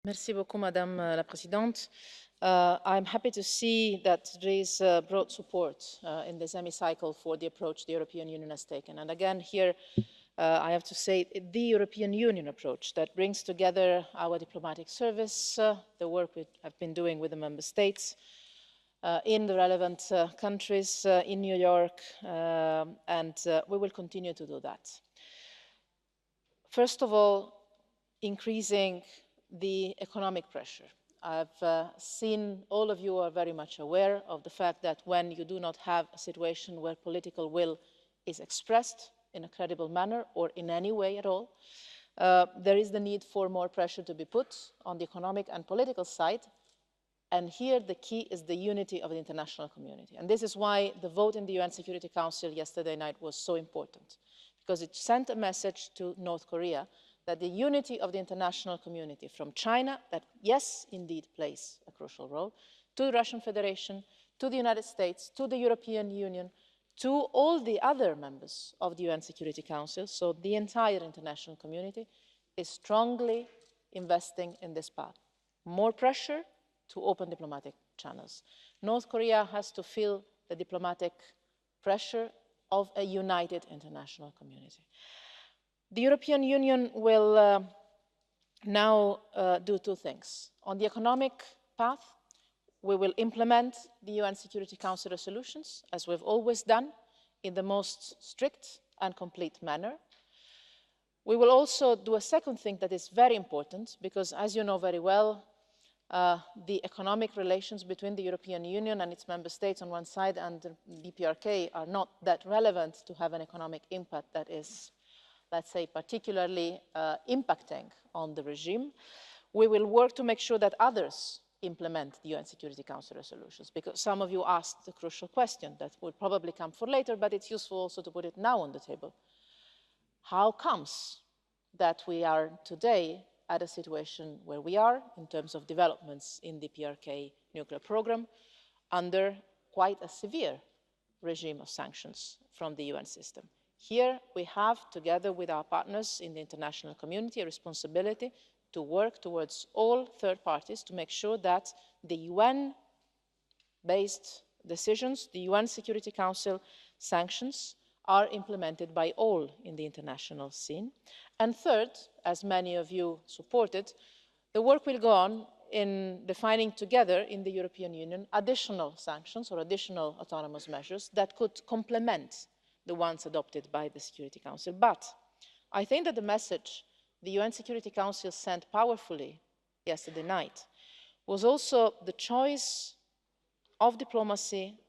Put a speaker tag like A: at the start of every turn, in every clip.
A: Merci beaucoup, Madame la Présidente. I'm happy to see that there is broad support in this hemicycle for the approach the European Union has taken. And again, here, I have to say the European Union approach that brings together our diplomatic service, the work we have been doing with the member states in the relevant countries in New York, and we will continue to do that. First of all, increasing the economic pressure. I've seen all of you are very much aware of the fact that when you do not have a situation where political will is expressed in a credible manner or in any way at all, there is the need for more pressure to be put on the economic and political side. And here the key is the unity of the international community. And this is why the vote in the UN Security Council yesterday night was so important, because it sent a message to North Korea that the unity of the international community, from China, that yes, indeed plays a crucial role, to the Russian Federation, to the United States, to the European Union, to all the other members of the UN Security Council, so the entire international community, is strongly investing in this path. More pressure to open diplomatic channels. North Korea has to feel the diplomatic pressure of a united international community. The European Union will now do two things. On the economic path, we will implement the UN Security Council resolutions, as we've always done, in the most strict and complete manner. We will also do a second thing that is very important, because as you know very well, the economic relations between the European Union and its member states on one side and the DPRK are not that relevant to have an economic impact that is, let's say, particularly impacting on the regime. We will work to make sure that others implement the UN Security Council resolutions, because some of you asked the crucial question that will probably come for later, but it's useful also to put it now on the table. How comes that we are today at a situation where we are in terms of developments in the PRK nuclear program under quite a severe regime of sanctions from the UN system? Here we have, together with our partners in the international community, a responsibility to work towards all third parties to make sure that the UN-based decisions, the UN Security Council sanctions, are implemented by all in the international scene. And third, as many of you supported, the work will go on in defining together in the European Union additional sanctions or additional autonomous measures that could complement the ones adopted by the Security Council. But I think that the message the UN Security Council sent powerfully yesterday night was also the choice of diplomacy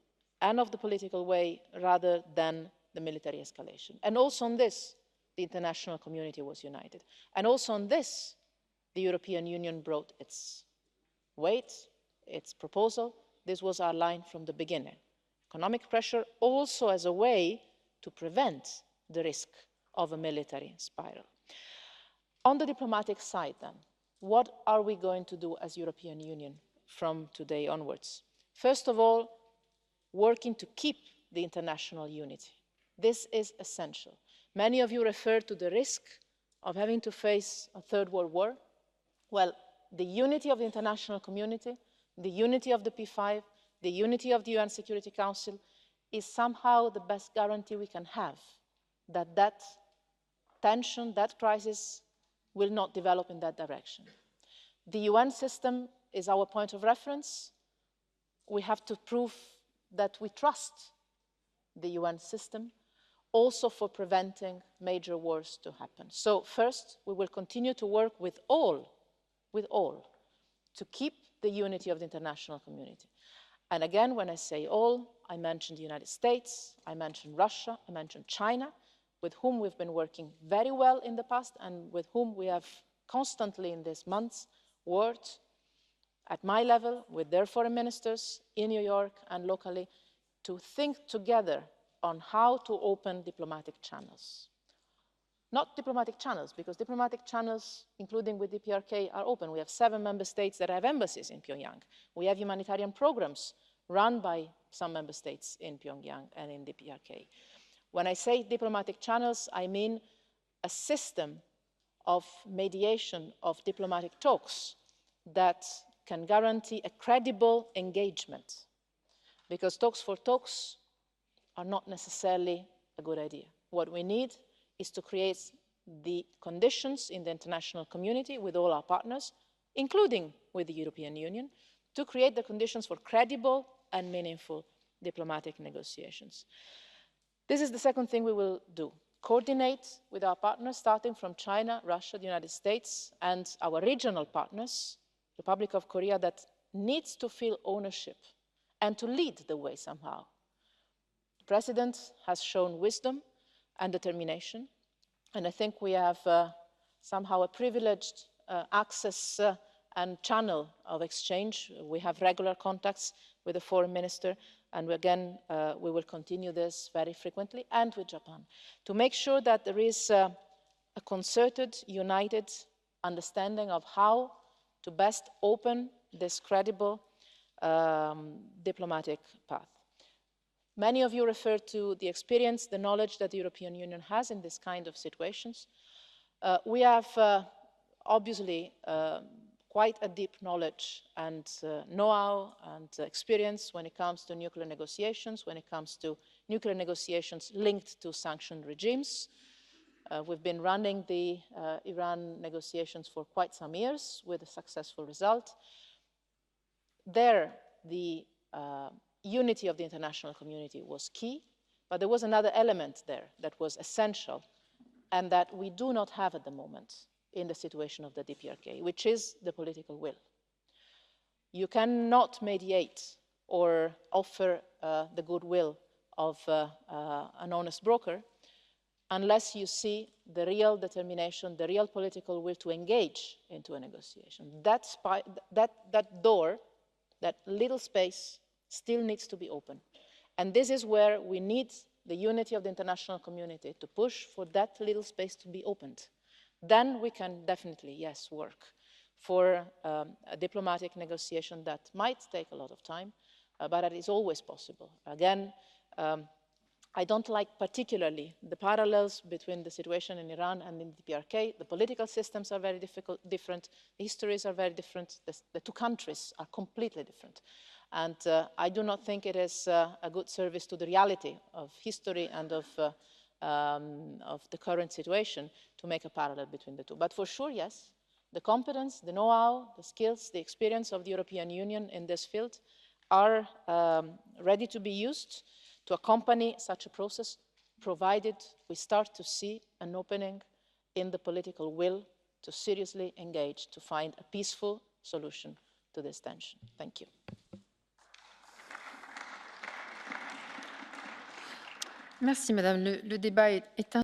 A: and of the political way rather than the military escalation. And also on this, the international community was united. And also on this, the European Union brought its weight, its proposal. This was our line from the beginning. Economic pressure also as a way to prevent the risk of a military spiral. On the diplomatic side then, what are we going to do as European Union from today onwards? First of all, working to keep the international unity. This is essential. Many of you referred to the risk of having to face a third world war. Well, the unity of the international community, the unity of the P5, the unity of the UN Security Council is somehow the best guarantee we can have that that tension, that crisis will not develop in that direction. The UN system is our point of reference. We have to prove that we trust the UN system also for preventing major wars to happen. So first, we will continue to work with all, to keep the unity of the international community. And again, when I say all, I mention the United States, I mention Russia, I mention China, with whom we've been working very well in the past and with whom we have constantly in these months worked at my level with their foreign ministers in New York and locally to think together on how to open diplomatic channels. Not diplomatic channels, because diplomatic channels, including with the PRK, are open. We have 7 member states that have embassies in Pyongyang. We have humanitarian programs run by some member states in Pyongyang and in the PRK. When I say diplomatic channels, I mean a system of mediation of diplomatic talks that can guarantee a credible engagement, because talks for talks are not necessarily a good idea. What we need is to create the conditions in the international community with all our partners, including with the European Union, to create the conditions for credible and meaningful diplomatic negotiations. This is the second thing we will do: coordinate with our partners, starting from China, Russia, the United States, and our regional partners, the Republic of Korea, that needs to feel ownership and to lead the way somehow. The President has shown wisdom and determination, and I think we have somehow a privileged access and channel of exchange. We have regular contacts with the Foreign Minister, and again we will continue this very frequently, and with Japan, to make sure that there is a concerted, united understanding of how to best open this credible diplomatic path. Many of you referred to the experience, the knowledge that the European Union has in this kind of situations. We have obviously quite a deep knowledge and know-how and experience when it comes to nuclear negotiations, when it comes to nuclear negotiations linked to sanctioned regimes. We've been running the Iran negotiations for quite some years with a successful result. There, the unity of the international community was key, but there was another element there that was essential and that we do not have at the moment in the situation of the DPRK, which is the political will. You cannot mediate or offer the goodwill of an honest broker unless you see the real determination, the real political will to engage into a negotiation. That door, that little space, still needs to be open. And this is where we need the unity of the international community to push for that little space to be opened. Then we can definitely, yes, work for a diplomatic negotiation that might take a lot of time, but it is always possible. Again, I don't like particularly the parallels between the situation in Iran and in the DPRK. The political systems are very different, the histories are very different, the two countries are completely different. And I do not think it is a good service to the reality of history and of the current situation to make a parallel between the two. But for sure, yes, the competence, the know-how, the skills, the experience of the European Union in this field are ready to be used to accompany such a process, provided we start to see an opening in the political will to seriously engage to find a peaceful solution to this tension. Thank you.
B: Merci, Madame. Le débat est